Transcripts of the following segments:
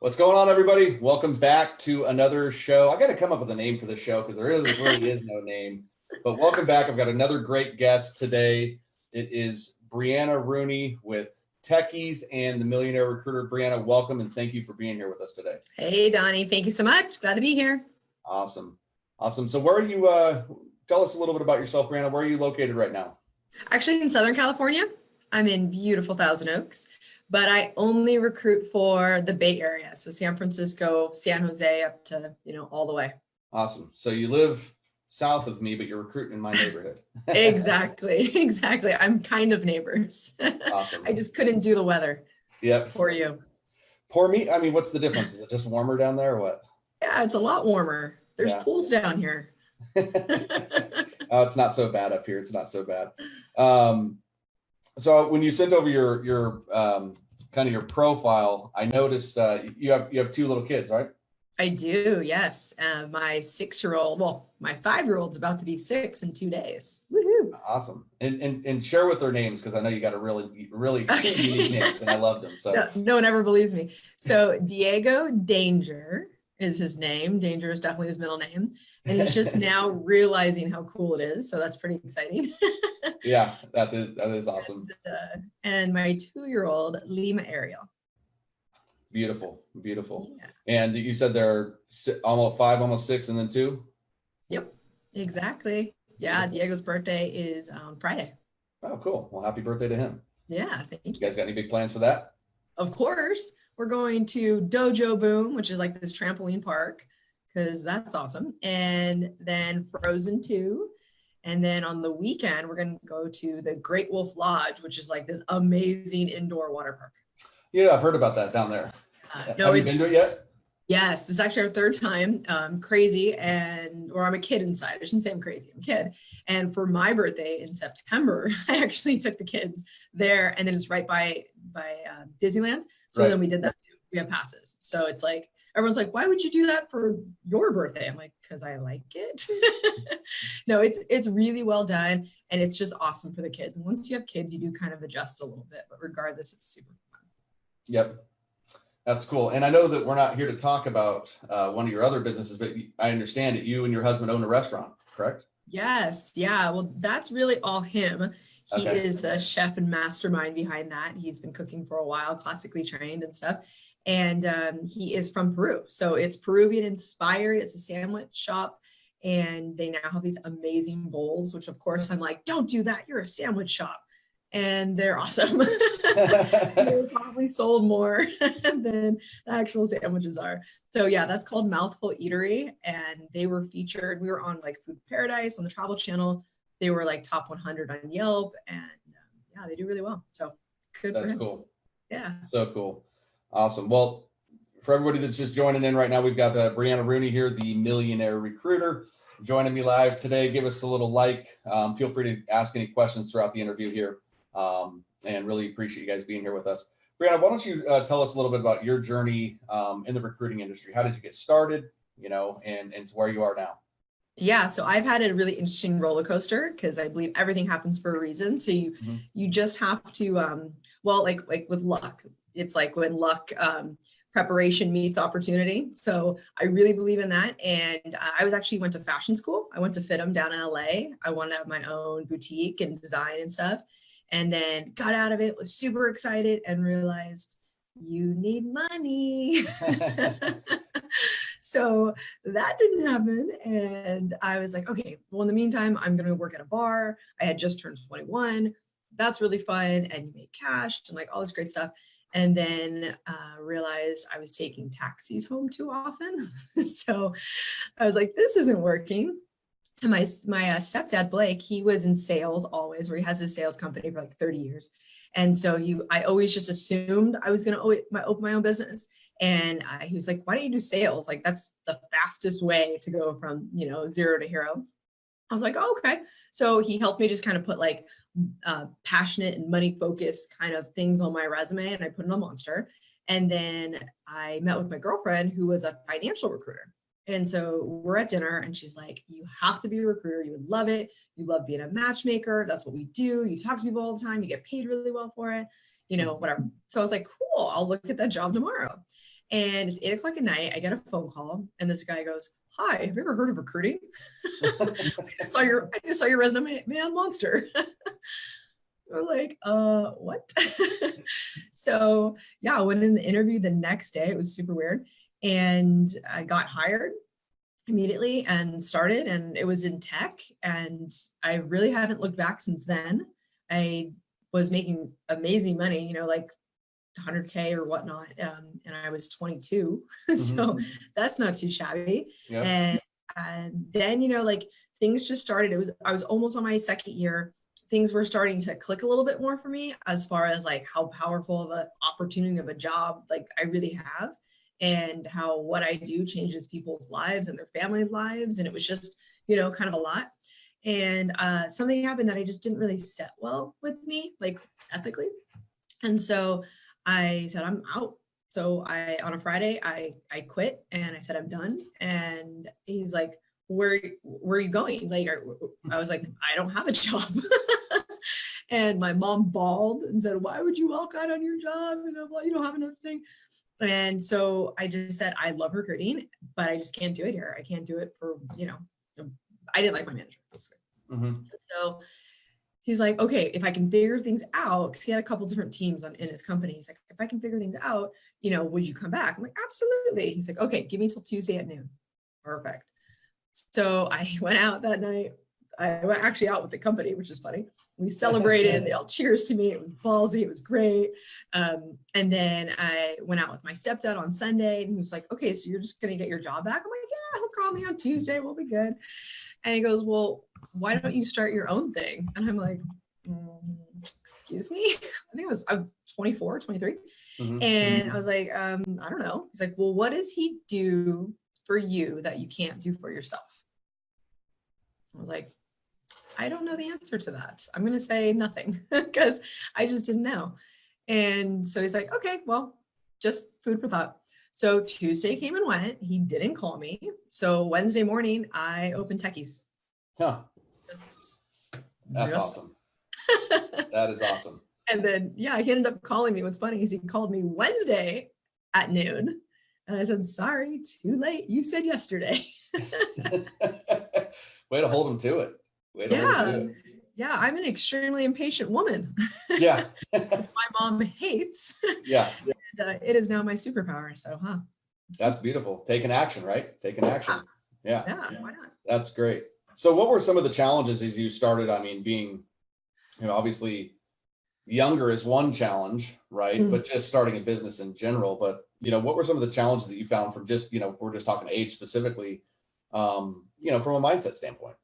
What's going on, everybody? Welcome back to another show. I got to come up with a name for this show because there really is no name. But welcome back. I've got another great guest today. It is Brianna Rooney with Techies and the Millionaire Recruiter. Brianna, welcome and thank you for being here with us today. Hey, Donnie. Thank you so much. Glad to be here. Awesome. So where are you? Tell us a little bit about yourself, Brianna. Where are you located right now? Actually, in Southern California. I'm in beautiful Thousand Oaks, but I only recruit for the Bay Area. So San Francisco, San Jose, up to, all the way. Awesome. So you live south of me, but you're recruiting in my neighborhood. Exactly. I'm kind of neighbors. Awesome. I just couldn't do the weather. Yep. For you. For me, I mean, what's the difference? Is it just warmer down there or what? Yeah, it's a lot warmer. There's pools down here. Oh, it's not so bad up here. It's not so bad. So when you sent over your kind of your profile, I noticed you have two little kids, right? I do, yes. My 6-year-old, well, my 5-year-old's about to be 6 in 2 days. Woohoo! Awesome. And share with their names because I know you got a really unique names, and I love them. So no one ever believes me. So Diego Danger is his name. Danger is definitely his middle name. And he's just now realizing how cool it is. So that's pretty exciting. Yeah, that is awesome. And my 2-year-old, Lima Ariel. Beautiful. Yeah. And you said they're almost 5, almost 6, and then 2? Yep, exactly. Yeah, Diego's birthday is on Friday. Oh, cool. Well, happy birthday to him. Yeah, thank you. You guys got any big plans for that? Of course. We're going to Dojo Boom, which is like this trampoline park, because that's awesome. And then Frozen 2. And then on the weekend, we're going to go to the Great Wolf Lodge, which is like this amazing indoor water park. Yeah, I've heard about that down there. No, have you been to it yet? Yes, it's actually our 3rd time. Crazy, or I'm a kid inside. I shouldn't say I'm crazy. I'm a kid. And for my birthday in September, I actually took the kids there, and then it's right by Disneyland. So then we did that too. We have passes. So it's like everyone's like, "Why would you do that for your birthday?" I'm like, "Because I like it." No, it's really well done, and it's just awesome for the kids. And once you have kids, you do kind of adjust a little bit, but regardless, it's super fun. Yep. That's cool. And I know that we're not here to talk about one of your other businesses, but I understand that you and your husband own a restaurant, correct? Yes. Yeah. Well, that's really all him. He is the chef and mastermind behind that. He's been cooking for a while, classically trained and stuff. And he is from Peru. So it's Peruvian inspired. It's a sandwich shop. And they now have these amazing bowls, which of course I'm like, don't do that. You're a sandwich shop. And they're awesome. They probably sold more than the actual sandwiches are. So yeah, that's called Mouthful Eatery. And they were featured, we were on like Food Paradise on the Travel Channel. They were like top 100 on Yelp. And yeah, they do really well. So good. That's cool. Yeah. So cool. Awesome. Well, for everybody that's just joining in right now, we've got Brianna Rooney here, the Millionaire Recruiter, joining me live today. Give us a little like. Feel free to ask any questions throughout the interview here. And really appreciate you guys being here with us. Brianna, why don't you tell us a little bit about your journey in the recruiting industry? How did you get started, and to where you are now? Yeah, so I've had a really interesting roller coaster because I believe everything happens for a reason. So you just have to, well, like with luck, it's like when luck, preparation meets opportunity. So I really believe in that. And I went to fashion school. I went to FITM down in LA. I wanted to have my own boutique and design and stuff. And then got out of it, was super excited and realized you need money. So that didn't happen. And I was like, okay, well, in the meantime, I'm going to work at a bar. I had just turned 21. That's really fun. And you make cash and like all this great stuff. And then realized I was taking taxis home too often. So I was like, this isn't working. And my stepdad, Blake, he was in sales always, where he has his sales company for like 30 years. And so I always just assumed I was going to open my own business. And he was like, why don't you do sales? Like, that's the fastest way to go from, 0 to hero. I was like, oh, okay. So he helped me just kind of put like passionate and money focused kind of things on my resume. And I put it on Monster. And then I met with my girlfriend who was a financial recruiter. And so we're at dinner and she's like, you have to be a recruiter. You would love it. You love being a matchmaker. That's what we do. You talk to people all the time. You get paid really well for it, whatever. So I was like, cool, I'll look at that job tomorrow. And it's 8 o'clock at night. I get a phone call and this guy goes, "Hi, have you ever heard of recruiting? I just saw your resume on Monster." I was like, what? So yeah, I went in the interview the next day. It was super weird. And I got hired immediately and started, and it was in tech. And I really haven't looked back since then. I was making amazing money, like 100K or whatnot. And I was 22. So that's not too shabby. Yeah. And then, like things just started. I was almost on my second year. Things were starting to click a little bit more for me as far as like how powerful of an opportunity of a job like I really have, and how what I do changes people's lives and their family lives. And it was just, kind of a lot. And something happened that I just didn't really set well with me, like ethically. And so I said, I'm out. So on a Friday, I quit and I said, I'm done. And he's like, where are you going? Like, I was like, I don't have a job. And my mom bawled and said, why would you walk out on your job? And I'm like, you don't have another thing. And so I just said, I love recruiting, but I just can't do it here. I can't do it for, I didn't like my manager. So he's like, okay, if I can figure things out, because he had a couple different teams in his company. He's like, if I can figure things out, would you come back? I'm like, absolutely. He's like, okay, give me till Tuesday at noon. Perfect. So I went out that night. I went actually out with the company, which is funny. We celebrated. They all cheers to me. It was ballsy. It was great. And then I went out with my stepdad on Sunday, and he was like, okay, so you're just going to get your job back? I'm like, yeah, he'll call me on Tuesday. We'll be good. And he goes, well, why don't you start your own thing? And I'm like, excuse me? I think I'm 24, 23. And I was like, I don't know. He's like, well, what does he do for you that you can't do for yourself? I was like, I don't know the answer to that. I'm going to say nothing because I just didn't know. And so he's like, okay, well, just food for thought. So Tuesday came and went. He didn't call me. So Wednesday morning, I opened Techees. Huh. That's awesome. That is awesome. And then, yeah, he ended up calling me. What's funny is he called me Wednesday at noon. And I said, sorry, too late. You said yesterday. Way to hold him to it. Yeah, I'm an extremely impatient woman. Yeah. My mom hates. Yeah. And, it is now my superpower. So, That's beautiful. Taking action, right? Taking action. Yeah. Yeah, why not? That's great. So what were some of the challenges as you started? I mean, being, obviously younger is one challenge, right? But just starting a business in general. But, what were some of the challenges that you found from just, we're just talking age specifically, from a mindset standpoint?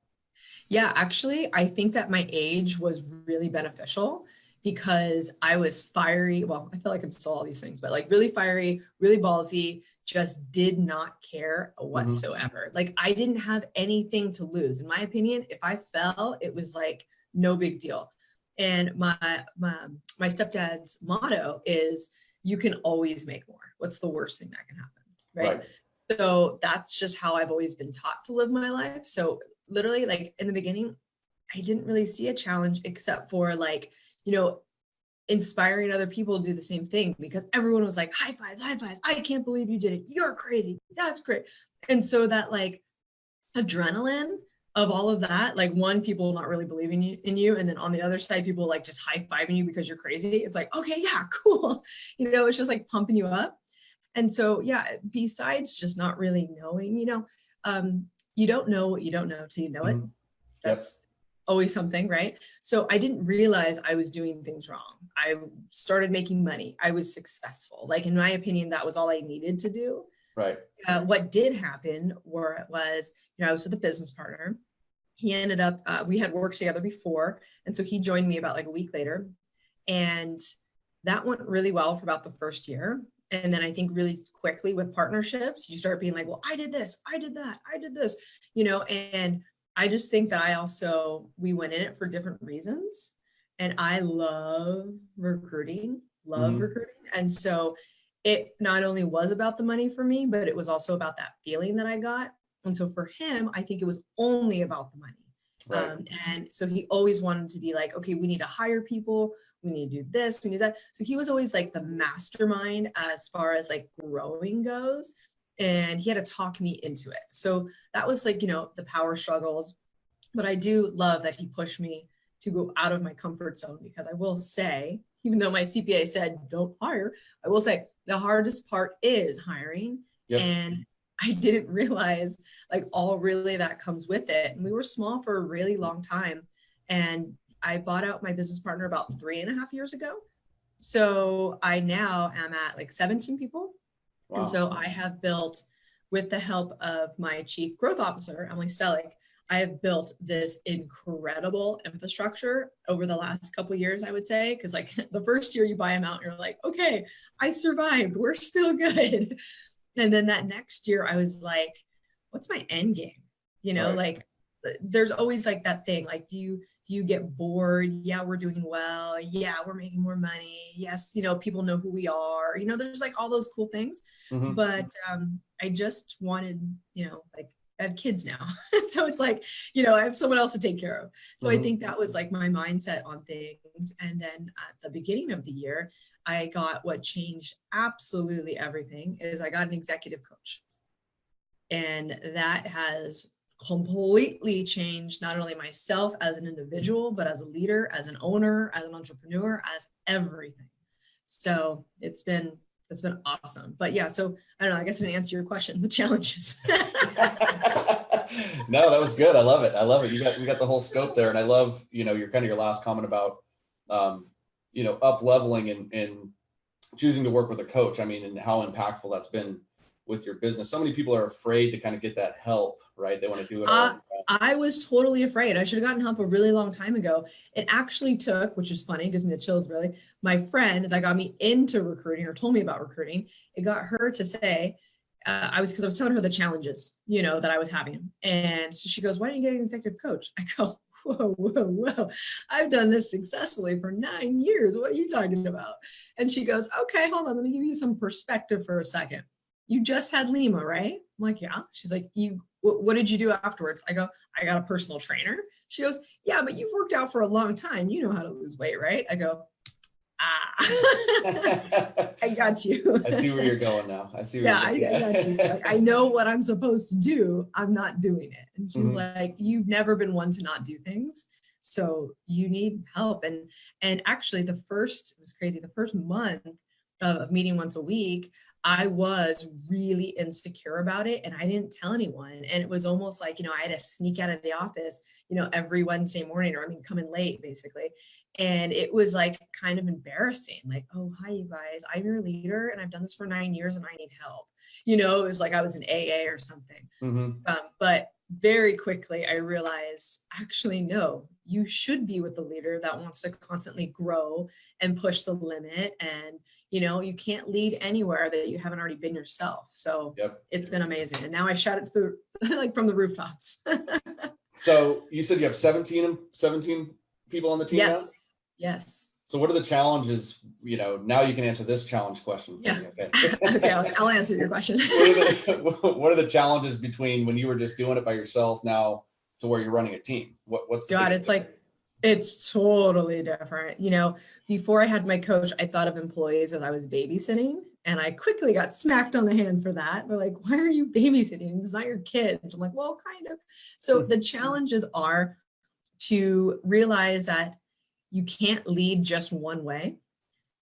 Yeah, actually, I think that my age was really beneficial because I was fiery. Well, I feel like I'm still all these things, but like really fiery, really ballsy, just did not care whatsoever. Like I didn't have anything to lose. In my opinion, if I fell, it was like no big deal. And my stepdad's motto is, you can always make more. What's the worst thing that can happen? Right. So that's just how I've always been taught to live my life. So literally, like in the beginning, I didn't really see a challenge except for like, inspiring other people to do the same thing, because everyone was like, high five, high five. I can't believe you did it. You're crazy. That's great. And so that like adrenaline of all of that, like one, people not really believing in you. And then on the other side, people like just high fiving you because you're crazy. It's like, okay, yeah, cool. It's just like pumping you up. And so, yeah, besides just not really knowing, you don't know what you don't know till you know it. That's always something, right? So I didn't realize I was doing things wrong. I started making money. I was successful. Like, in my opinion, that was all I needed to do. Right. What did happen was, I was with a business partner. He ended up, we had worked together before. And so he joined me about like a week later. And that went really well for about the first year. And then I think really quickly with partnerships, you start being like, well, I did this, I did that, I did this, and I just think that we went in it for different reasons. And I love recruiting. And so it not only was about the money for me, but it was also about that feeling that I got. And so for him, I think it was only about the money. Right. And so he always wanted to be like, okay, we need to hire people. We need to do this, we need that. So he was always like the mastermind as far as like growing goes. And he had to talk me into it. So that was like, the power struggles. But I do love that he pushed me to go out of my comfort zone, because I will say, even though my CPA said don't hire, I will say the hardest part is hiring. Yep. And I didn't realize like all really that comes with it. And we were small for a really long time. And I bought out my business partner about 3.5 years ago. So I now am at like 17 people. Wow. And so I have built, with the help of my chief growth officer, Emily Stellick, I have built this incredible infrastructure over the last couple of years, I would say, because like the first year you buy them out, you're like, okay, I survived. We're still good. And then that next year I was like, what's my end game? Right. Like there's always like that thing, like, do you get bored? Yeah, we're doing well. Yeah, we're making more money. Yes, people know who we are. There's like all those cool things. Mm-hmm. But I just wanted, like, I have kids now. So it's like, I have someone else to take care of. So mm-hmm. I think that was like my mindset on things. And then at the beginning of the year, I got what changed absolutely everything is I got an executive coach. And that has completely changed not only myself as an individual, but as a leader, as an owner, as an entrepreneur, as everything. So it's been awesome. But yeah, so I don't know, I guess I didn't answer your question, the challenges. No, that was good. I love it. You got the whole scope there. And I love, your kind of your last comment about, up leveling and choosing to work with a coach. I mean, and how impactful that's been with your business. So many people are afraid to kind of get that help, right? They want to do it all. I was totally afraid. I should have gotten help a really long time ago. It actually took, which is funny, gives me the chills really, my friend that got me into recruiting or told me about recruiting, it got her to say, I was telling her the challenges, that I was having. And so she goes, why didn't you get an executive coach? I go, whoa. I've done this successfully for 9 years. What are you talking about? And she goes, okay, hold on. Let me give you some perspective for a second. You just had Lima, right? I'm like, yeah. She's like, what did you do afterwards? I go, I got a personal trainer. She goes, yeah, but you've worked out for a long time. You know how to lose weight, right? I go, I got you. I see where you're going now. I got you. Like, I know what I'm supposed to do. I'm not doing it. And she's mm-hmm. like, you've never been one to not do things. So you need help. And actually it was crazy. The first month of meeting once a week, I was really insecure about it and I didn't tell anyone. And it was almost like, I had to sneak out of the office, every Wednesday morning, or come in late basically. And it was like kind of embarrassing, like, oh, hi, you guys, I'm your leader and I've done this for 9 years and I need help. It was like I was an AA or something. Mm-hmm. But very quickly I realized, actually, no, you should be with the leader that wants to constantly grow and push the limit. And, you can't lead anywhere that you haven't already been yourself. So yep. It's been amazing. And now I shout it through like from the rooftops. So you said you have 17 people on the team now? Yes. So what are the challenges? Now you can answer this challenge question for me. Okay. Okay, I'll answer your question. What are the challenges between when you were just doing it by yourself now to where you're running a team? What's the God, it's difference? Like, it's totally different. Before I had my coach, I thought of employees as I was babysitting, and I quickly got smacked on the hand for that. They're like, why are you babysitting? It's not your kids. I'm like, well, kind of. So the challenges are to realize that you can't lead just one way.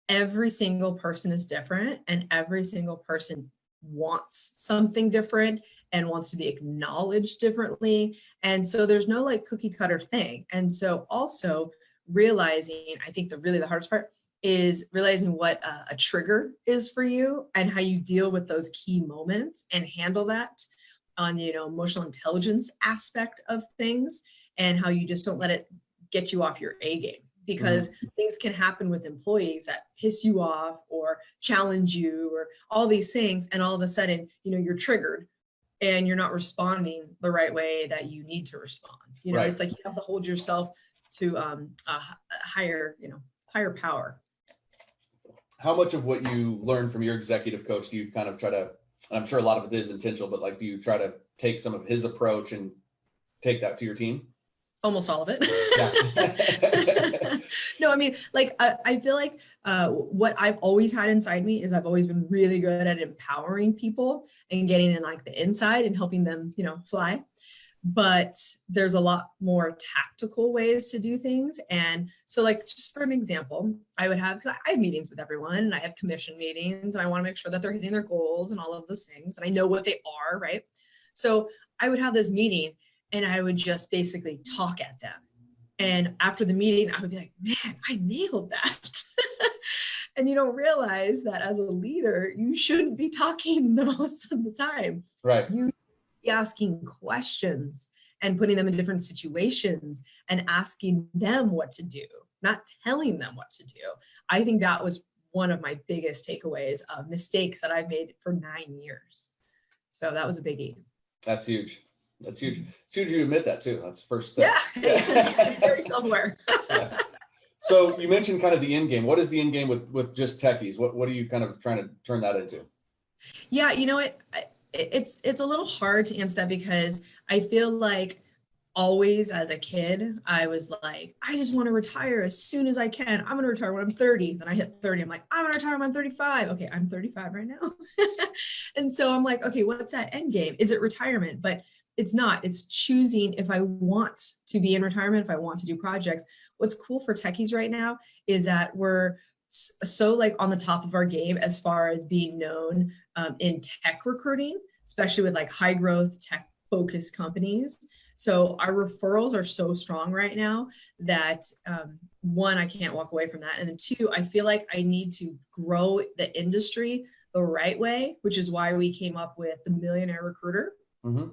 Every single person is different, and every single person wants something different and wants to be acknowledged differently. And so there's no like cookie cutter thing. And so also realizing, I think the hardest part is realizing what a trigger is for you and how you deal with those key moments and handle that on the emotional intelligence aspect of things, and how you just don't let it get you off your A game. Because things can happen with employees that piss you off or challenge you or all these things. And all of a sudden, you're triggered and you're not responding the right way that you need to respond. Right. It's like you have to hold yourself to a higher power. How much of what you learned from your executive coach do you kind of try to, and I'm sure a lot of it is intentional, but like, do you try to take some of his approach and take that to your team? Almost all of it. Yeah. No, I mean, like, I feel like what I've always had inside me is I've always been really good at empowering people and getting in like the inside and helping them, fly. But there's a lot more tactical ways to do things. And so, like, just for an example, I would have, because I have meetings with everyone and I have commission meetings and I want to make sure that they're hitting their goals and all of those things. And I know what they are, right? So I would have this meeting and I would just basically talk at them. And after the meeting, I would be like, man, I nailed that. And you don't realize that as a leader, you shouldn't be talking the most of the time. Right. You be asking questions and putting them in different situations and asking them what to do, not telling them what to do. I think that was one of my biggest takeaways of mistakes that I've made for 9 years. So that was a biggie. That's huge. That's huge. It's huge you admit that too. That's the first step. Yeah. Very self-aware. Yeah. So you mentioned kind of the end game. What is the end game with just techies? What are you kind of trying to turn that into? Yeah, it's a little hard to answer that because I feel like always as a kid, I was like, I just want to retire as soon as I can. I'm going to retire when I'm 30. Then I hit 30. I'm like, I'm going to retire when I'm 35. Okay, I'm 35 right now. And so I'm like, okay, what's that end game? Is it retirement? But it's not. It's choosing if I want to be in retirement, if I want to do projects. What's cool for techies right now is that we're so like on the top of our game as far as being known in tech recruiting, especially with like high growth tech focused companies. So our referrals are so strong right now that one, I can't walk away from that. And then two, I feel like I need to grow the industry the right way, which is why we came up with the Millionaire Recruiter. Mm-hmm.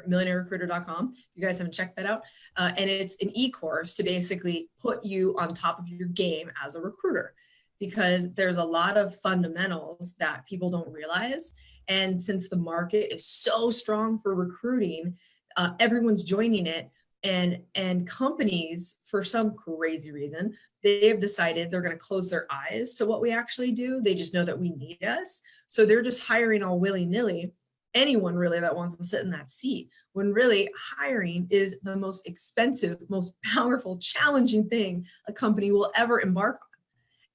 MillionaireRecruiter.com. You guys haven't checked that out. And it's an eCourse to basically put you on top of your game as a recruiter, because there's a lot of fundamentals that people don't realize. And since the market is so strong for recruiting, everyone's joining it. And companies, for some crazy reason, they have decided they're going to close their eyes to what we actually do. They just know that we need us. So they're just hiring all willy-nilly anyone really that wants to sit in that seat, when really hiring is the most expensive, most powerful, challenging thing a company will ever embark on.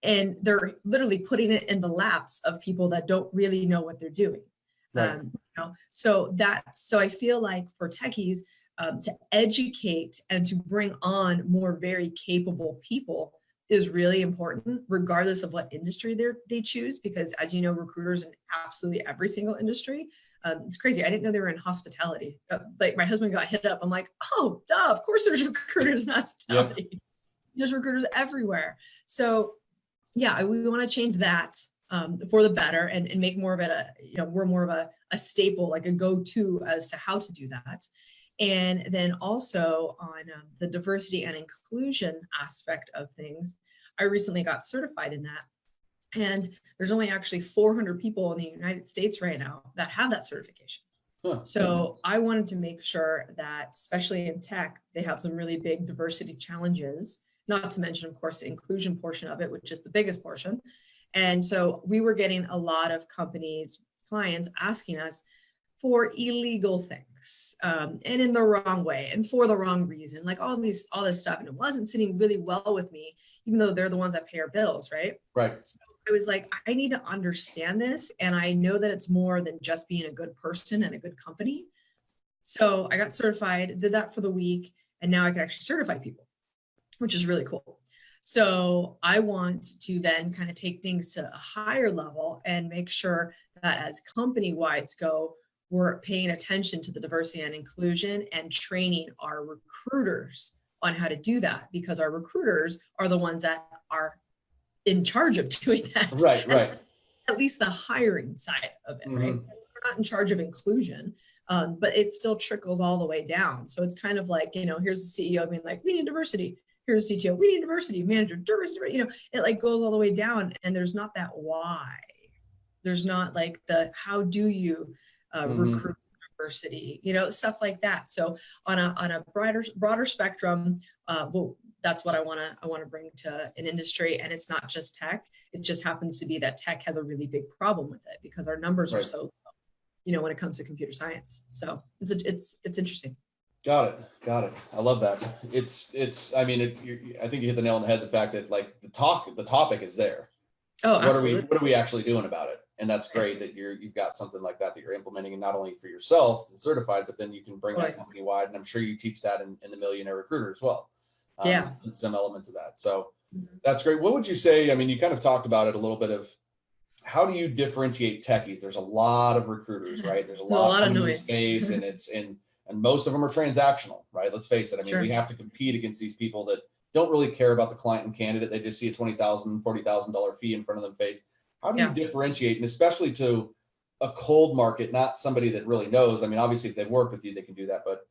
And they're literally putting it in the laps of people that don't really know what they're doing. Right. So I feel like for techies, to educate and to bring on more very capable people is really important, regardless of what industry they choose, because as you know, recruiters in absolutely every single industry. It's crazy. I didn't know they were in hospitality. Like my husband got hit up. I'm like, oh, duh, of course there's recruiters in hospitality. Yep. There's recruiters everywhere. So yeah, we want to change that for the better and make more of it we're more of a staple, like a go-to as to how to do that. And then also on the diversity and inclusion aspect of things, I recently got certified in that. And there's only actually 400 people in the United States right now that have that certification. Huh. So I wanted to make sure that, especially in tech, they have some really big diversity challenges, not to mention, of course, the inclusion portion of it, which is the biggest portion. And so we were getting a lot of companies, clients asking us for illegal things and in the wrong way and for the wrong reason, like all this stuff. And it wasn't sitting really well with me, even though they're the ones that pay our bills, right? Right. So I was like, I need to understand this. And I know that it's more than just being a good person and a good company. So I got certified, did that for the week, and now I can actually certify people, which is really cool. So I want to then kind of take things to a higher level and make sure that as company-wides go, we're paying attention to the diversity and inclusion and training our recruiters on how to do that, because our recruiters are the ones that are in charge of doing that. Right. At least the hiring side of it, right? We're not in charge of inclusion, but it still trickles all the way down. So it's kind of like, here's the CEO being like, we need diversity. Here's the CTO, we need diversity. Manager, diversity, it like goes all the way down, and there's not that why. There's not like the, how do you recruit diversity, stuff like that. So on a broader spectrum, that's what I want to bring to an industry. And it's not just tech. It just happens to be that tech has a really big problem with it because our numbers are so low, when it comes to computer science. So it's interesting. Got it. Got it. I love that. I mean, I think you hit the nail on the head. The fact that like the topic is there. Oh, What absolutely. are we actually doing about it? And that's great that you've got something like that you're implementing, and not only for yourself and certified, but then you can bring that company wide. And I'm sure you teach that in the Millionaire Recruiter as well. Yeah. Some elements of that. So Mhm. that's great. What would you say? I mean, you kind of talked about it a little bit of how do you differentiate techies? There's a lot of recruiters, right? There's a There's a lot lot of coming in the noise. space, and most of them are transactional, right? Let's face it. I mean, we Sure. have to compete against these people that don't really care about the client and candidate. They just see a $20,000, $40,000 fee in front of them face. How do you Yeah. differentiate, and especially to a cold market, not somebody that really knows? I mean, obviously, if they've worked with you, they can do that, but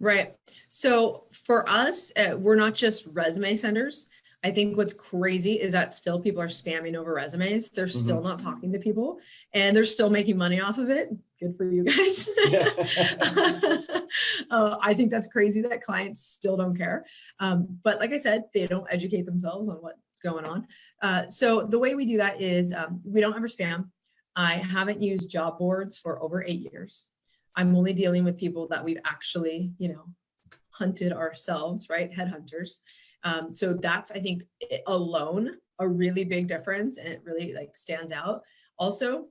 Right. So for us, we're not just resume senders. I think what's crazy is that still people are spamming over resumes. They're still not talking to people and they're still making money off of it. Good for you guys. I think that's crazy that clients still don't care. But like I said, they don't educate themselves on what's going on. So the way we do that is we don't ever spam. I haven't used job boards for over 8 years. I'm only dealing with people that we've actually, hunted ourselves, right? Headhunters. So that's, I think, alone a really big difference, and it really like stands out. Also,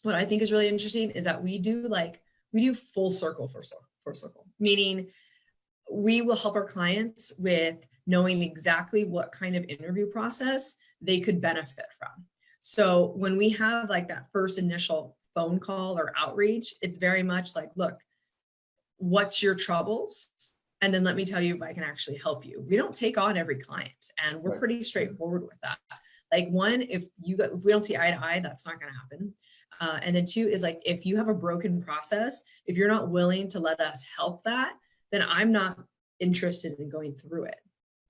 what I think is really interesting is that we do full circle for circle, meaning we will help our clients with knowing exactly what kind of interview process they could benefit from. So when we have like that first initial phone call or outreach, it's very much like, look, what's your troubles? And then let me tell you if I can actually help you. We don't take on every client, and we're pretty straightforward with that. Like one, if we don't see eye to eye, that's not going to happen. And then two is like, if you have a broken process, if you're not willing to let us help that, then I'm not interested in going through it,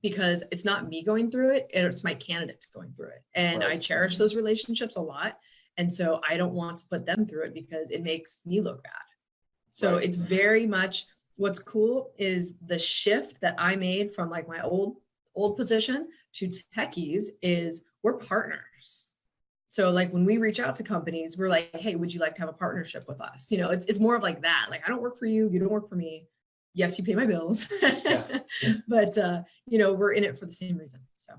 because it's not me going through it, and it's my candidates going through it. And I cherish those relationships a lot. And so I don't want to put them through it because it makes me look bad. So it's very much, what's cool is the shift that I made from like my old position to Techees is we're partners. So like when we reach out to companies, we're like, hey, would you like to have a partnership with us? It's more of like that. Like, I don't work for you, you don't work for me. Yes, you pay my bills, but we're in it for the same reason. So.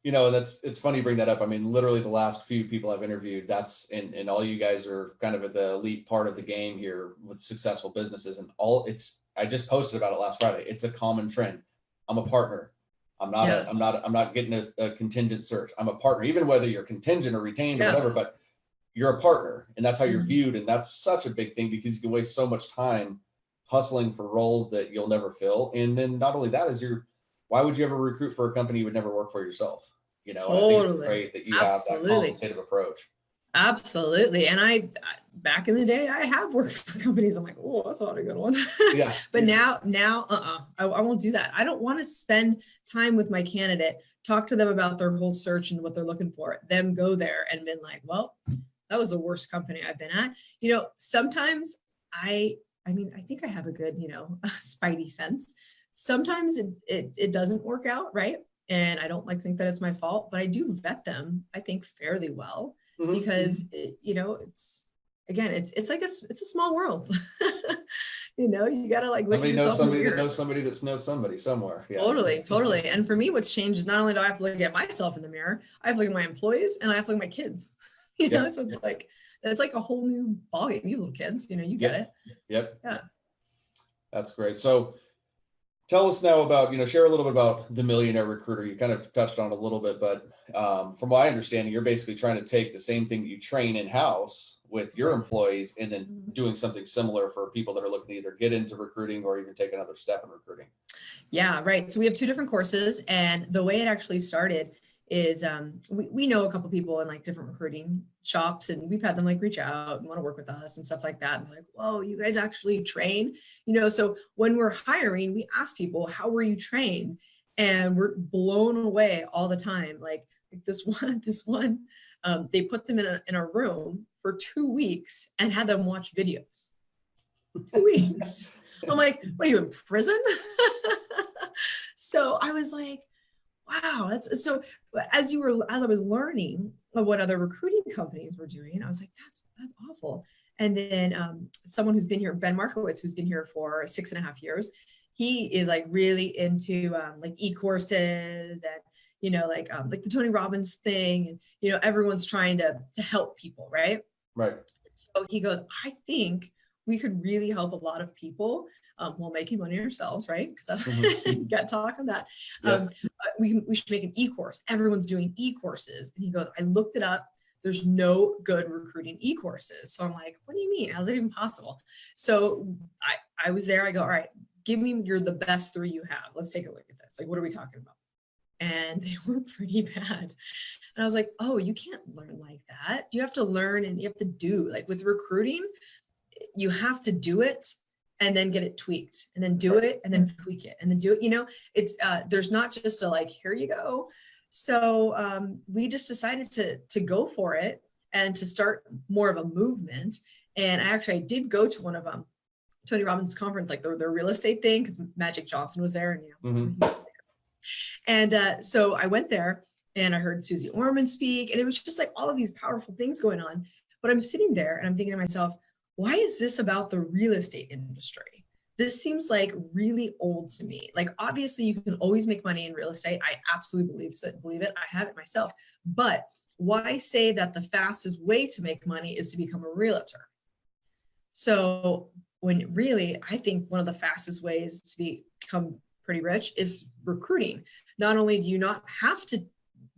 It's funny you bring that up. I mean, literally the last few people I've interviewed, and all you guys are kind of at the elite part of the game here with successful businesses, and I just posted about it last Friday. It's a common trend. I'm a partner. I'm not getting a contingent search. I'm a partner, even whether you're contingent or retained or whatever, but you're a partner, and that's how you're viewed. And that's such a big thing, because you can waste so much time hustling for roles that you'll never fill. And then not only that is why would you ever recruit for a company you would never work for yourself? Totally. And I think it's great that you have that consultative approach. Absolutely. And I, back in the day, I have worked for companies. I'm like, oh, that's not a good one. But now, I won't do that. I don't want to spend time with my candidate, talk to them about their whole search and what they're looking for, them go there and been like, well, that was the worst company I've been at. Sometimes I think I have a good, spidey sense. Sometimes it doesn't work out, right? And I don't think that it's my fault, but I do vet them, I think, fairly well, because it's like it's a small world. You gotta like look somebody at knows somebody that knows somebody somewhere. Totally. And for me, what's changed is not only do I have to look at myself in the mirror, I have to look at my employees, and I have to look at my kids. So it's like a whole new ballgame. You little kids, you get it. Yep. Yeah. That's great. So tell us now about, share a little bit about the Millionaire Recruiter. You kind of touched on it a little bit, but from my understanding, you're basically trying to take the same thing that you train in-house with your employees and then doing something similar for people that are looking to either get into recruiting or even take another step in recruiting. Yeah, right. So we have 2 different courses, and the way it actually started is we know a couple people in like different recruiting shops, and we've had them like reach out and want to work with us and stuff like that. And they're like, whoa, you guys actually train? So when we're hiring, we ask people, how were you trained? And we're blown away all the time. Like this one, they put them in a room for 2 weeks and had them watch videos. 2 weeks. I'm like, what are you in prison? So I was like, wow, that's so. As I was learning of what other recruiting companies were doing, I was like, that's awful. And then someone who's been here, Ben Markowitz, who's been here for 6.5 years, he is like really into like eCourses and, you know, like the Tony Robbins thing. And, you know, everyone's trying to help people, right? Right. So he goes, I think we could really help a lot of people while making money ourselves, right? Because that's got to talk on that. Yeah. We should make an e-course. Everyone's doing e-courses. And he goes, I looked it up. There's no good recruiting e-courses. So I'm like, what do you mean? How's it even possible? So I was there. I go, all right, give me the best 3 you have. Let's take a look at this. Like, what are we talking about? And they were pretty bad. And I was like, oh, you can't learn like that. You have to learn and you have to do. Like with recruiting, you have to do it and then get it tweaked and then do it and then tweak it and then do it. You know, it's there's not just a like, here you go. So we just decided to go for it and to start more of a movement. And I did go to one of Tony Robbins' conference, like their real estate thing, because Magic Johnson was there, and you know. And so I went there and I heard Susie Orman speak, and it was just like all of these powerful things going on. But I'm sitting there and I'm thinking to myself, why is this about the real estate industry? This seems like really old to me. Like, obviously you can always make money in real estate. I absolutely believe it. I have it myself. But why say that the fastest way to make money is to become a realtor? So when really, I think one of the fastest ways to become pretty rich is recruiting. Not only do you not have to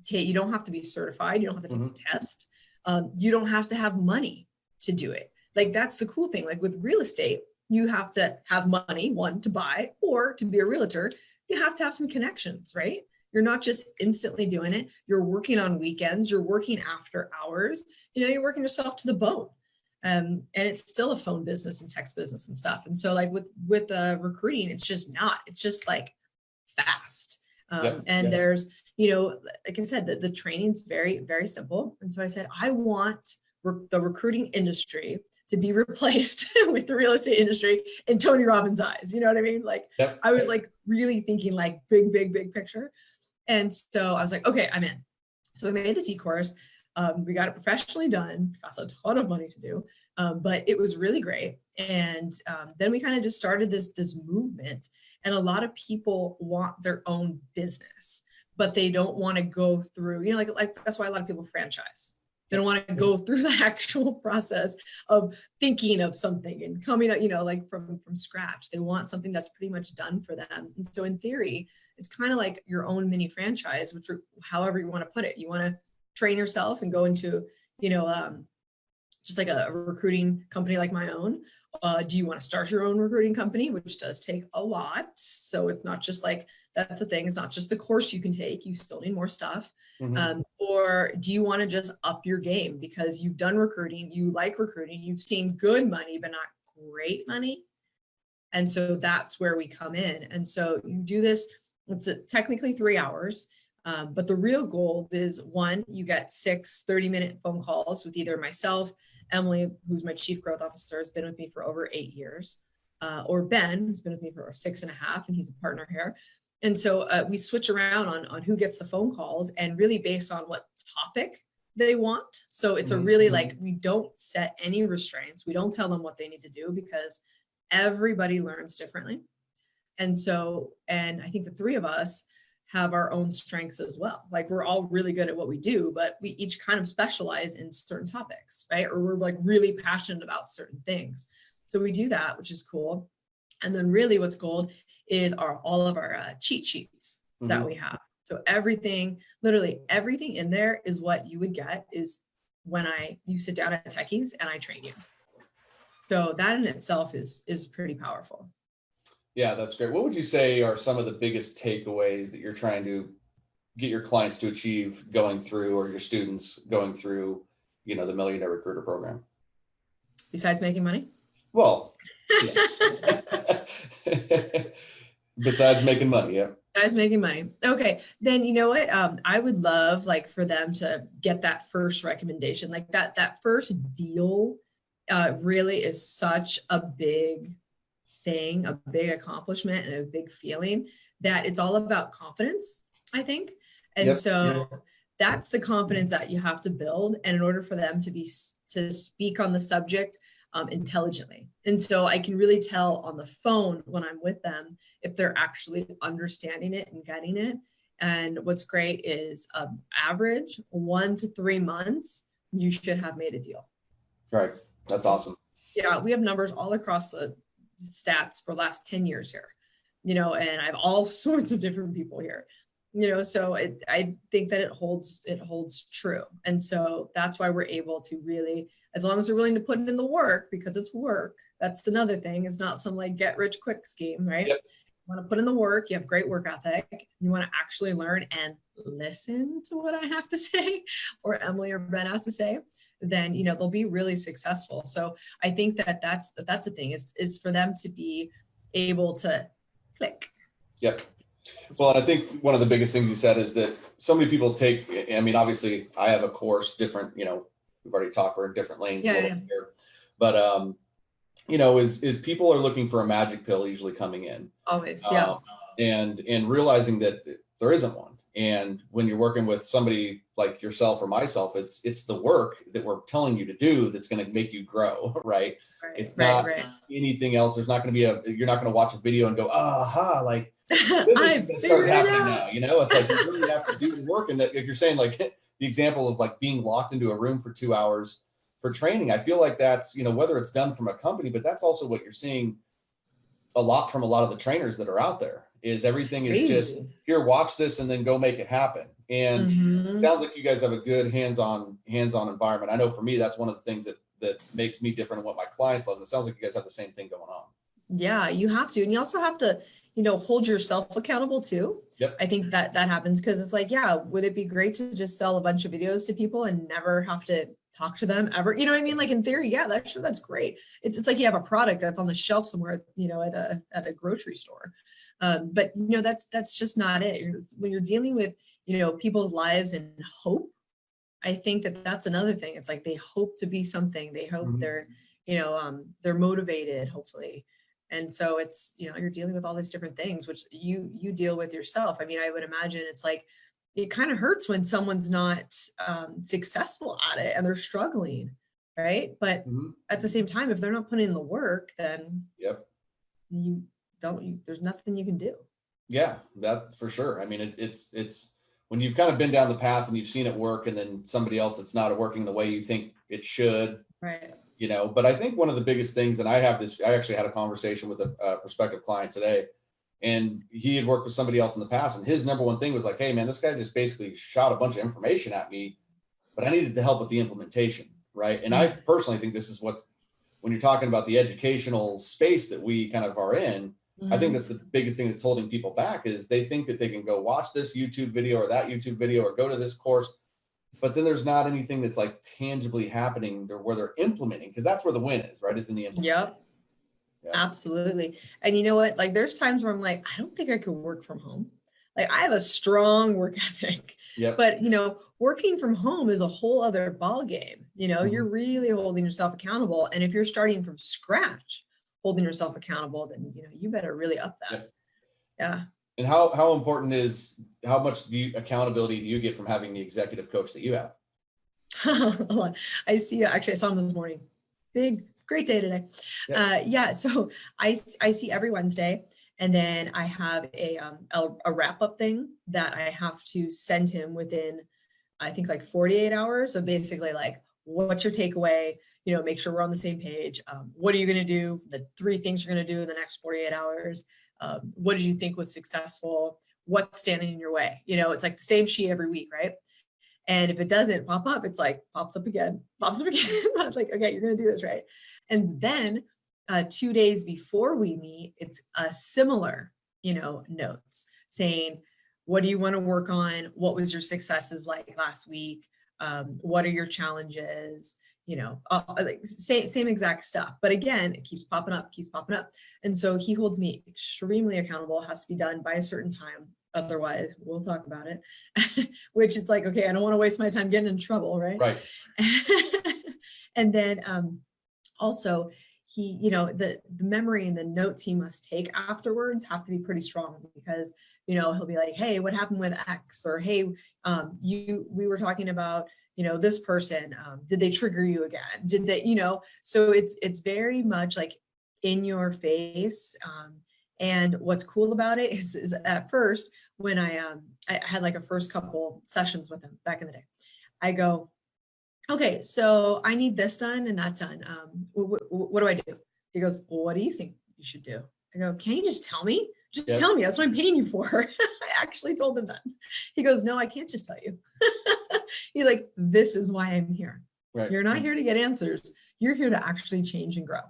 take, you don't have to be certified, you don't have to take a test, you don't have to have money to do it. Like, that's the cool thing. Like with real estate, you have to have money, one, to buy, or to be a realtor, you have to have some connections, right? You're not just instantly doing it. You're working on weekends, you're working after hours, you know, you're working yourself to the bone. And it's still a phone business and text business and stuff. And so like with recruiting, it's just like fast. There's, you know, like I said, the training's very, very simple. And so I said, I want the recruiting industry to be replaced with the real estate industry in Tony Robbins' eyes. You know what I mean? Like, I was like really thinking like big picture. And so I was like, okay, I'm in. So I made this e-course. We got it professionally done, cost a ton of money to do, but it was really great. And then we kind of just started this movement, and a lot of people want their own business, but they don't want to go through, you know, like that's why a lot of people franchise. They don't want to go through the actual process of thinking of something and coming up, you know, like from scratch. They want something that's pretty much done for them. And so in theory, it's kind of like your own mini franchise, which, however you want to put it, you want to train yourself and go into, you know, just like a recruiting company like my own. Do you want to start your own recruiting company, which does take a lot? So it's not just like, that's the thing. It's not just the course you can take. You still need more stuff. Or do you want to just up your game because you've done recruiting, you like recruiting, you've seen good money, but not great money. And so that's where we come in. And so you do this, it's technically 3 hours. But the real goal is, one, you get 6 30-minute phone calls with either myself, Emily, who's my chief growth officer, has been with me for over 8 years, or Ben, who's been with me for 6.5, and he's a partner here. And so we switch around on who gets the phone calls, and really based on what topic they want. So it's a really like, we don't set any restraints. We don't tell them what they need to do because everybody learns differently. And so, and I think the 3 of us have our own strengths as well. Like, we're all really good at what we do, but we each kind of specialize in certain topics, right? Or we're like really passionate about certain things. So we do that, which is cool. And then really what's gold is all of our cheat sheets that we have. So everything, literally everything in there is what you would get is when you sit down at Techees and I train you. So that in itself is pretty powerful. Yeah, that's great. What would you say are some of the biggest takeaways that you're trying to get your clients to achieve going through, or your students going through, you know, the Millionaire Recruiter program? Besides making money? Well, yeah. Besides making money, yeah. Besides making money. Okay, then you know what? I would love like for them to get that first recommendation, like that first deal. Really is such a big thing, a big accomplishment, and a big feeling that it's all about confidence, I think. And so that's the confidence that you have to build. And in order for them to speak on the subject intelligently. And so I can really tell on the phone when I'm with them if they're actually understanding it and getting it. And what's great is average 1 to 3 months, you should have made a deal. Right. That's awesome. Yeah, we have numbers all across the stats for the last 10 years here, and I have all sorts of different people here, so I think that it holds true. And so that's why we're able to really, as long as they're willing to put it in the work, because it's work. That's another thing. It's not some like get rich quick scheme, right? Yep. You want to put in the work, you have great work ethic, you want to actually learn and listen to what I have to say or Emily or Ben have to say, then they'll be really successful. So I think that that's the thing is for them to be able to click. Yep. Well, and I think one of the biggest things you said is that so many people take, I mean, obviously I have a course different, we've already talked, we're in different lanes here, but is people are looking for a magic pill usually coming in. Always. And realizing that there isn't one. And when you're working with somebody like yourself or myself, it's the work that we're telling you to do that's going to make you grow, right? It's not anything else. There's not going to be you're not going to watch a video and go, aha, like this is going to start happening now. It's like you really have to do the work. And that, if you're saying like the example of like being locked into a room for 2 hours for training, I feel like that's, whether it's done from a company, but that's also what you're seeing a lot from a lot of the trainers that are out there. Is everything is just here, watch this and then go make it happen. And it sounds like you guys have a good hands-on environment. I know for me, that's one of the things that makes me different in what my clients love. And it sounds like you guys have the same thing going on. Yeah, you have to. And you also have to, hold yourself accountable too. Yep. I think that happens because it's like, yeah, would it be great to just sell a bunch of videos to people and never have to talk to them ever? You know what I mean? Like in theory, yeah, that's great. It's like you have a product that's on the shelf somewhere, at a grocery store. But that's just not it. When you're dealing with, people's lives and hope, I think that's another thing. It's like they hope to be something. They hope they're motivated, hopefully. And so it's, you're dealing with all these different things, which you deal with yourself. I mean, I would imagine it's like, it kind of hurts when someone's not successful at it and they're struggling, right? But at the same time, if they're not putting in the work, then there's nothing you can do. Yeah, that for sure. I mean, it's when you've kind of been down the path and you've seen it work, and then somebody else, it's not working the way you think it should. Right. But I think one of the biggest things, and I actually had a conversation with a prospective client today, and he had worked with somebody else in the past, and his number one thing was like, hey man, this guy just basically shot a bunch of information at me, but I needed to help with the implementation. Right. And I personally think this is when you're talking about the educational space that we kind of are in, I think that's the biggest thing that's holding people back is they think that they can go watch this YouTube video or that YouTube video or go to this course, but then there's not anything that's like tangibly happening where they're implementing, because that's where the win is, right? Is in the implementation. Yep. Yeah. Absolutely. And you know what? Like there's times where I'm like, I don't think I could work from home. Like I have a strong work ethic, but working from home is a whole other ball game. You're really holding yourself accountable. And if you're starting from scratch, holding yourself accountable, then you better really up that. Yeah. And how important is how much accountability do you get from having the executive coach that you have? I saw him this morning. Great day today. So I see every Wednesday, and then I have a wrap up thing that I have to send him within, I think like 48 hours. So basically like, what's your takeaway? Make sure we're on the same page. What are you going to do? The 3 things you're going to do in the next 48 hours. What did you think was successful? What's standing in your way? It's like the same sheet every week, right? And if it doesn't pop up, it's like pops up again. It's like, okay, you're going to do this, right? And then 2 days before we meet, it's a similar, notes saying, what do you want to work on? What was your successes like last week? What are your challenges? Like same exact stuff. But again, it keeps popping up. And so he holds me extremely accountable. It has to be done by a certain time. Otherwise, we'll talk about it, which is like, okay, I don't want to waste my time getting in trouble. Right. And then also he, the memory and the notes he must take afterwards have to be pretty strong, because, he'll be like, hey, what happened with X? Or, hey, we were talking about, this person, did they trigger you again? Did they, so it's very much like in your face. And what's cool about it is at first when I had like a first couple sessions with him back in the day, I go, okay, so I need this done and that done. What do I do? He goes, well, what do you think you should do? I go, can you just tell me? Just tell me. That's what I'm paying you for. I actually told him that. He goes, no, I can't just tell you. He's like, this is why I'm here. Right. You're not here to get answers. You're here to actually change and grow.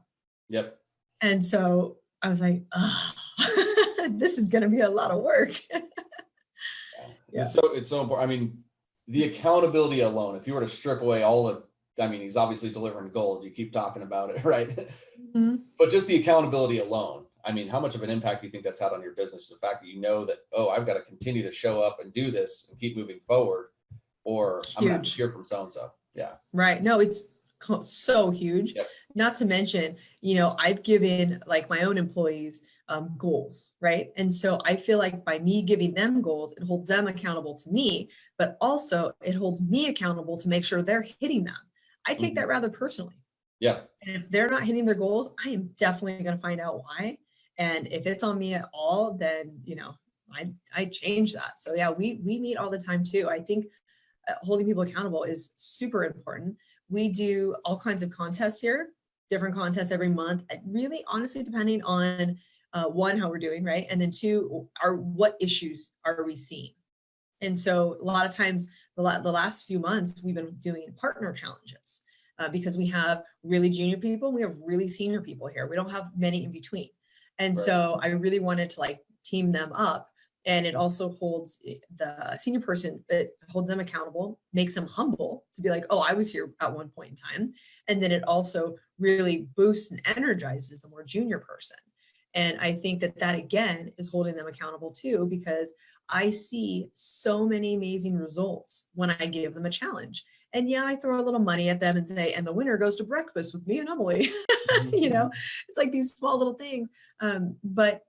Yep. And so I was like, oh, this is going to be a lot of work. Yeah. It's so important. I mean, the accountability alone, if you were to strip away all the, I mean, he's obviously delivering gold. You keep talking about it, right? Mm-hmm. But just the accountability alone, I mean, how much of an impact do you think that's had on your business? The fact that you know that, oh, I've got to continue to show up and do this and keep moving forward, or huge. I'm going to hear from so-and-so. Yeah. Right. No, it's so huge. Yep. Not to mention, I've given like my own employees goals, right? And so I feel like by me giving them goals, it holds them accountable to me, but also it holds me accountable to make sure they're hitting them. I take that rather personally. Yeah. And if they're not hitting their goals, I am definitely going to find out why. And if it's on me at all, then, I change that. So yeah, we meet all the time too. I think holding people accountable is super important. We do all kinds of contests here, different contests every month, really honestly, depending on one, how we're doing, right? And then two, what issues are we seeing? And so a lot of times, the last few months, we've been doing partner challenges because we have really junior people, we have really senior people here. We don't have many in between. And right. So I really wanted to like team them up. And it also holds the senior person, it holds them accountable, makes them humble to be like, oh, I was here at one point in time. And then it also really boosts and energizes the more junior person. And I think that again is holding them accountable too, because I see so many amazing results when I give them a challenge. And yeah, I throw a little money at them and say, and the winner goes to breakfast with me and Emily. It's like these small little things. But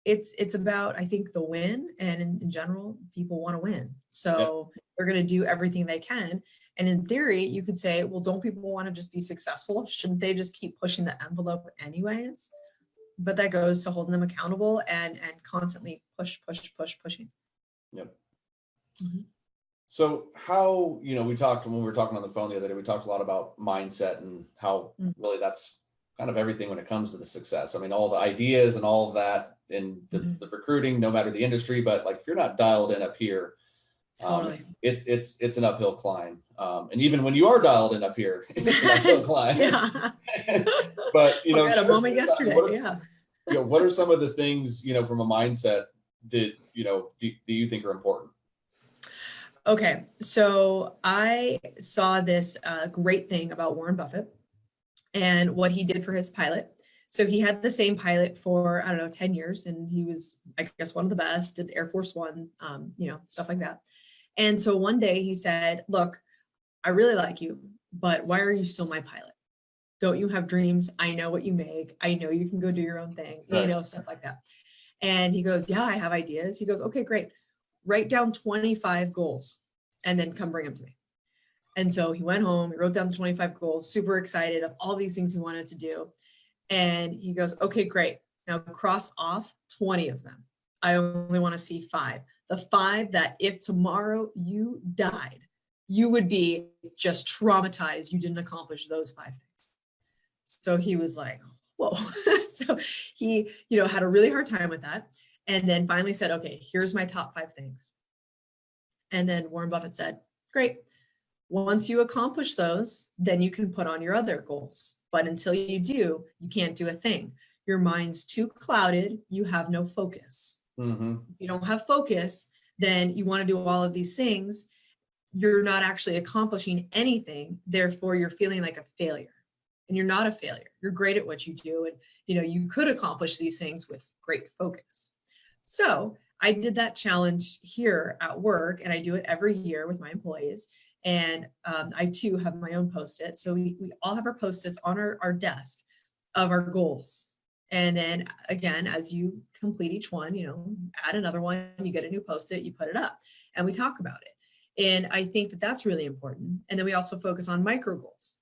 it's about, I think, the win. And in general, people want to win. So they're going to do everything they can. And in theory, you could say, well, don't people want to just be successful? Shouldn't they just keep pushing the envelope anyways? But that goes to holding them accountable and constantly pushing. Yep. Mm-hmm. So how, we talked when we were talking on the phone the other day, we talked a lot about mindset and how really that's kind of everything when it comes to the success. I mean, all the ideas and all of that in the recruiting, no matter the industry, but like if you're not dialed in up here, totally. It's an uphill climb. And even when you are dialed in up here, it's an uphill climb. Yeah. But I had a moment yesterday. What are some of the things, from a mindset that, do you think are important? Okay. So I saw this great thing about Warren Buffett and what he did for his pilot. So he had the same pilot for, 10 years. And he was, I guess, one of the best at Air Force One, stuff like that. And so one day he said, look, I really like you, but why are you still my pilot? Don't you have dreams? I know what you make. I know you can go do your own thing, right. Stuff like that. And he goes, yeah, I have ideas. He goes, okay, great. Write down 25 goals and then come bring them to me. And so he went home, he wrote down the 25 goals, super excited of all these things he wanted to do. And he goes, okay, great. Now cross off 20 of them. I only want to see 5. The 5 that if tomorrow you died, you would be just traumatized. You didn't accomplish those 5 things. So he was like, whoa. So he, had a really hard time with that. And then finally said, okay, here's my top 5 things. And then Warren Buffett said, great. Once you accomplish those, then you can put on your other goals. But until you do, you can't do a thing. Your mind's too clouded. You have no focus. Mm-hmm. If you don't have focus, then you want to do all of these things. You're not actually accomplishing anything. Therefore, you're feeling like a failure. And you're not a failure. You're great at what you do. And, you could accomplish these things with great focus. So I did that challenge here at work, and I do it every year with my employees. And I too have my own Post-it. So we all have our Post-its on our desk of our goals. And then again, as you complete each one, add another one, you get a new Post-it, you put it up, and we talk about it. And I think that that's really important. And then we also focus on micro goals.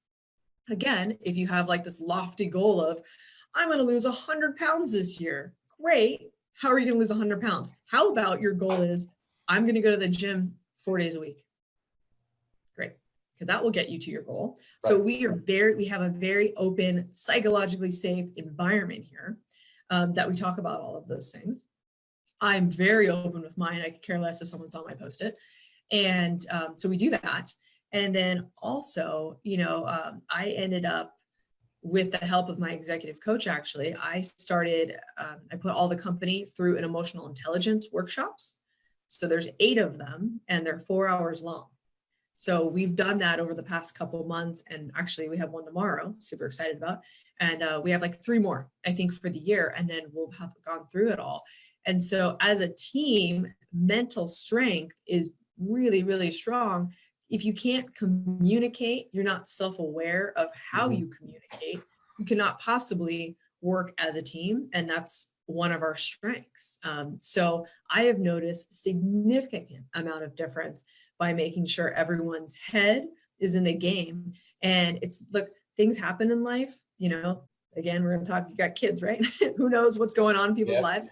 Again, if you have like this lofty goal of, I'm going to lose 100 pounds this year, great. How are you going to lose 100 pounds? How about your goal is, I'm going to go to the gym 4 days a week? Great, because that will get you to your goal. Right. So we have a very open, psychologically safe environment here that we talk about all of those things. I'm very open with mine. I could care less if someone saw my Post-it. And so we do that. And then also, I ended up, with the help of my executive coach, actually, I put all the company through an emotional intelligence workshops. So there's 8 of them and they're 4 hours long. So we've done that over the past couple of months. And actually we have one tomorrow, super excited about. And we have like 3 more, I think, for the year. And then we'll have gone through it all. And so as a team, mental strength is really, really strong. If you can't communicate, you're not self-aware of how you communicate, you cannot possibly work as a team. And that's one of our strengths. So I have noticed significant amount of difference by making sure everyone's head is in the game. And look, things happen in life, again, we're going to talk, you got kids, right? Who knows what's going on in people's lives?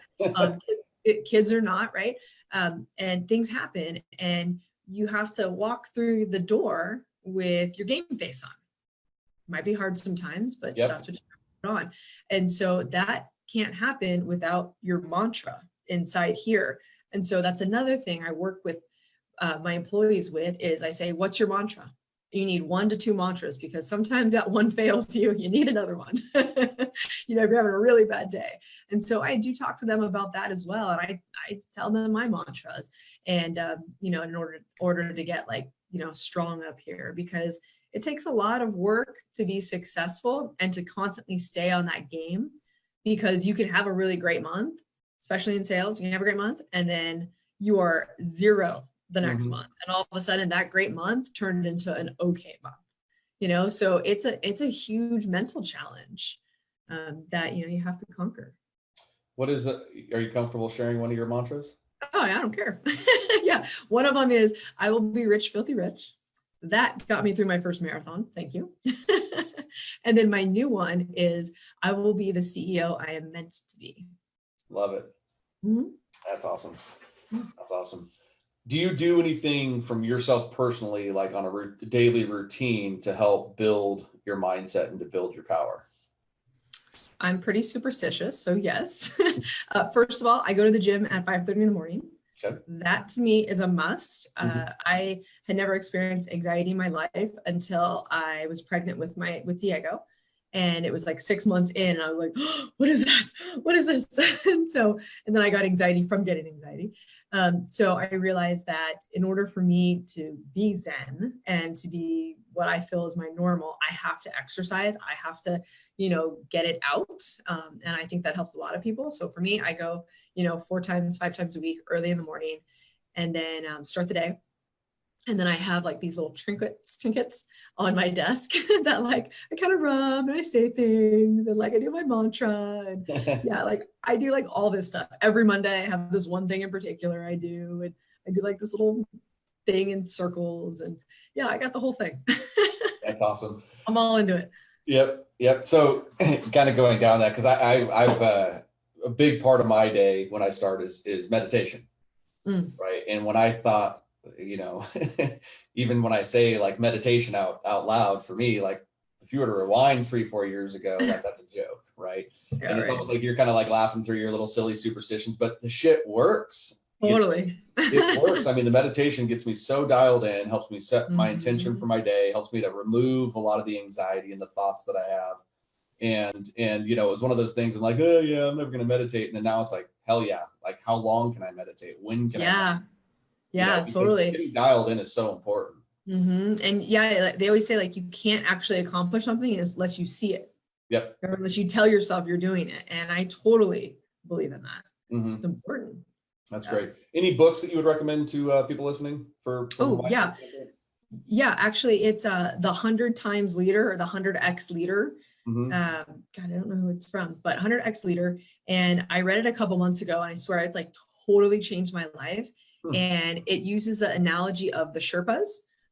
Kids are not, right? And things happen, and you have to walk through the door with your game face on. Might be hard sometimes, but that's what you put on. And so that can't happen without your mantra inside here. And so that's another thing I work with my employees with is I say, what's your mantra? You need 1 to 2 mantras, because sometimes that one fails you need another one. If you're having a really bad day. And so I do talk to them about that as well. And I tell them my mantras, and in order to get strong up here, because it takes a lot of work to be successful and to constantly stay on that game, because you can have a really great month, especially in sales, you can have a great month, and then you are 0 the next month. And all of a sudden that great month turned into an okay month, so it's a huge mental challenge that, you have to conquer. What is it? Are you comfortable sharing one of your mantras? Oh, I don't care. Yeah. One of them is, I will be rich, filthy rich. That got me through my first marathon. Thank you. And then my new one is, I will be the CEO I am meant to be. Love it. That's awesome. That's awesome. Do you do anything from yourself personally, like on a daily routine, to help build your mindset and to build your power? I'm pretty superstitious, so yes. First of all, I go to the gym at 5:30 in the morning. Okay. That to me is a must. I had never experienced anxiety in my life until I was pregnant with Diego. And it was like 6 months in, and I was like, oh, what is that? What is this? And then I got anxiety from getting anxiety. So I realized that in order for me to be Zen and to be what I feel is my normal, I have to exercise. I have to, get it out. And I think that helps a lot of people. So for me, I go, 5 times a week, early in the morning, and then start the day. And then I have like these little trinkets on my desk that I kind of rub and I say things, and I do my mantra, and I do all this stuff. Every Monday I have this one thing in particular I do, and I do this little thing in circles, and I got the whole thing. That's awesome. I'm all into it. Yep. So kind of going down that, because I've a big part of my day when I start is meditation, right? And when I thought, even when I say meditation out loud, for me, if you were to rewind 3-4 years ago, that's a joke, right? Yeah, and it's almost like you're kind of laughing through your little silly superstitions, but the shit works. Totally. It works. I mean, the meditation gets me so dialed in, helps me set my intention for my day, helps me to remove a lot of the anxiety and the thoughts that I have. And it was one of those things I'm like, oh yeah, I'm never going to meditate. And then now it's like, hell yeah. How long can I meditate? When can I meditate? Yeah, totally. Getting dialed in is so important. And they always say you can't actually accomplish something unless you see it. Yep. Or unless you tell yourself you're doing it. And I totally believe in that. It's important. That's great. Any books that you would recommend to people listening for actually it's the 100 Times Leader, or the 100X Leader. God, I don't know who it's from, but 100X Leader. And I read it a couple months ago, and I swear it's totally changed my life. Hmm. And it uses the analogy of the Sherpas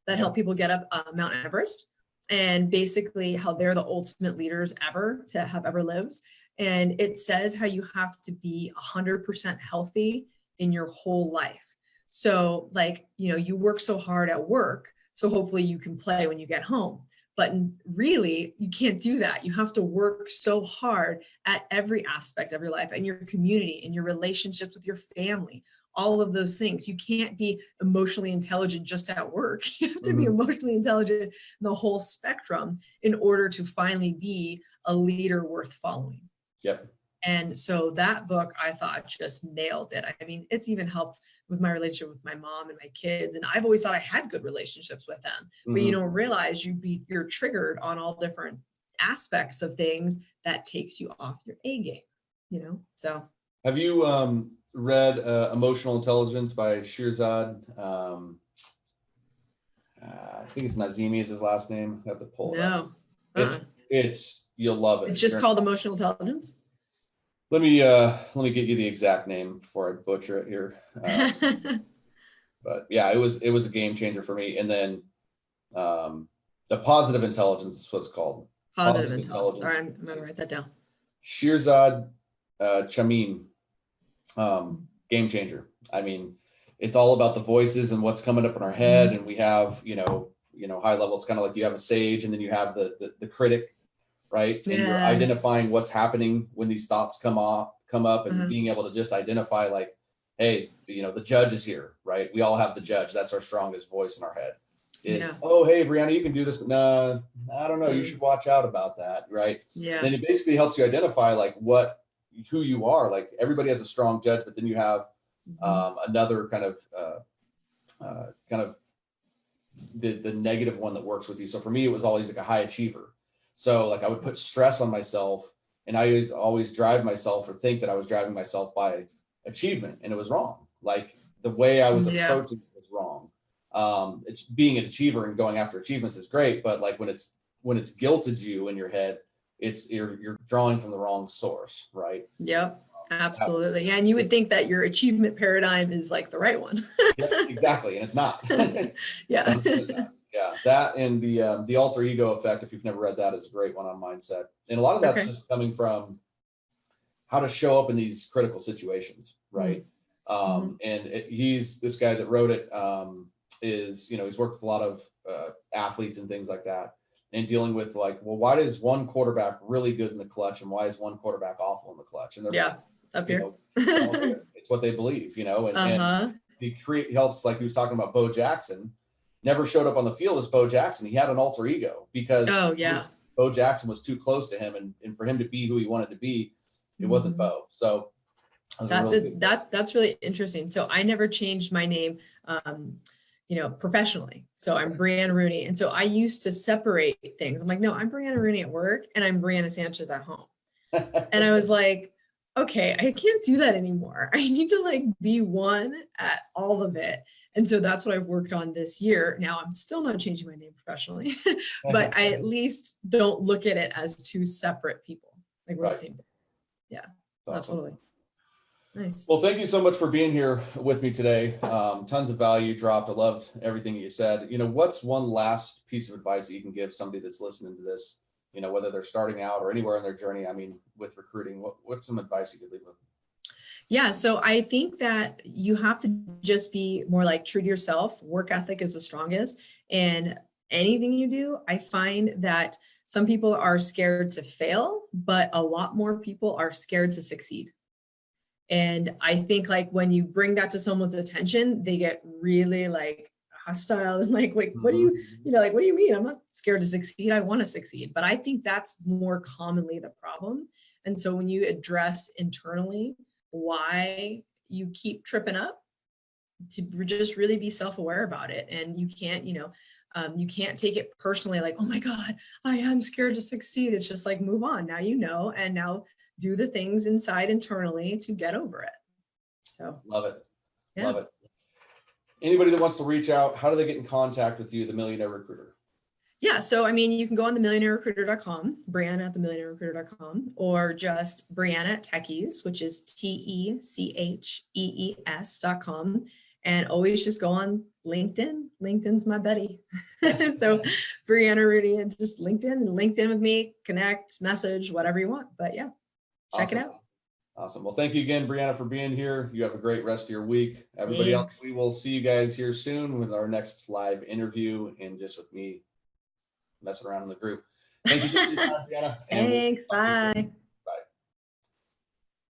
that help people get up Mount Everest, and basically how they're the ultimate leaders ever to have ever lived. And it says how you have to be 100% healthy in your whole life. So like, you know, you work so hard at work, so hopefully you can play when you get home. But really, you can't do that. You have to work so hard at every aspect of your life and your community and your relationships with your family, all of those things. You can't be emotionally intelligent just at work. You have to be emotionally intelligent in the whole spectrum in order to finally be a leader worth following. Yep. And so that book, I thought, just nailed it. I mean, it's even helped with my relationship with my mom and my kids. And I've always thought I had good relationships with them, but you don't realize you're triggered on all different aspects of things that takes you off your A game, you know? So. Have you read Emotional Intelligence by Shirzad? I think it's Nazimi is his last name. I have to pull it up. It's you'll love it. It's just called Emotional Intelligence. Let me get you the exact name before I butcher it here. But yeah, it was a game changer for me. And then the Positive Intelligence is what it's called. Positive Intelligence. All right, I'm gonna write that down. Shirzad Chamine, game changer. I mean, it's all about the voices and what's coming up in our head. And we have, you know, high level, it's kind of like you have a sage and then you have the critic, right? And you're identifying what's happening when these thoughts come up and being able to just identify like, hey, you know, the judge is here, right? We all have the judge. That's our strongest voice in our head is, oh, hey, Brianna, you can do this, but no, I don't know. You should watch out about that. Right. Yeah. Then it basically helps you identify like who you are. Like everybody has a strong judge, but then you have another kind of the negative one that works with you. So for me, it was always like a high achiever. So like I would put stress on myself and I always drive myself or think that I was driving myself by achievement, and it was wrong. Like the way I was approaching it was wrong. It's being an achiever and going after achievements is great, but like when it's guilted you in your head, you're drawing from the wrong source, right? Yep. Absolutely. Yeah. And you would think that your achievement paradigm is like the right one. Yeah, exactly. And it's not. Yeah. Yeah. That and the alter ego effect, if you've never read that, is a great one on mindset. And a lot of that's just coming from how to show up in these critical situations. Right. And he's this guy that wrote it, is, you know, he's worked with a lot of athletes and things like that. And dealing with like, well, why is one quarterback really good in the clutch and why is one quarterback awful in the clutch? And they're up here. It's what they believe, you know, and he helps, like he was talking about Bo Jackson, never showed up on the field as Bo Jackson. He had an alter ego because Bo Jackson was too close to him, and for him to be who he wanted to be, it wasn't Bo. So that's really interesting. So I never changed my name, you know, professionally. So I'm Brianna Rooney. And so I used to separate things. I'm like, no, I'm Brianna Rooney at work and I'm Brianna Sanchez at home. And I was like, okay, I can't do that anymore. I need to like be one at all of it. And so that's what I've worked on this year. Now I'm still not changing my name professionally, but I at least don't look at it as two separate people. Like we're the same. Yeah, absolutely. Nice. Well, thank you so much for being here with me today. Tons of value dropped. I loved everything you said. You know, what's one last piece of advice that you can give somebody that's listening to this, you know, whether they're starting out or anywhere in their journey? I mean, with recruiting, what's some advice you could leave with? Yeah. So I think that you have to just be more like true to yourself. Work ethic is the strongest. And anything you do, I find that some people are scared to fail, but a lot more people are scared to succeed. And I think like when you bring that to someone's attention, they get really like hostile and like, wait, what do you know, like, what do you mean? I'm not scared to succeed. I want to succeed. But I think that's more commonly the problem. And so when you address internally why you keep tripping up, to just really be self-aware about it. And you can't, you can't take it personally like, oh my God, I am scared to succeed. It's just like, move on. Now you know, and now do the things inside internally to get over it. So love it. Love it. Anybody that wants to reach out, how do they get in contact with you, the Millionaire Recruiter? Yeah, so I mean, you can go on the millionairerecruiter.com, Brianna at the millionairerecruiter.com, or just Brianna at Techees, which is TECHEES.com. And always just go on LinkedIn. LinkedIn's my buddy. So Brianna Rooney and just LinkedIn with me, connect, message, whatever you want. But yeah, check it out. Awesome. Well, thank you again, Brianna, for being here. You have a great rest of your week. Everybody else, we will see you guys here soon with our next live interview and just with me messing around in the group. Thank you for your time, Brianna. Thanks. Bye.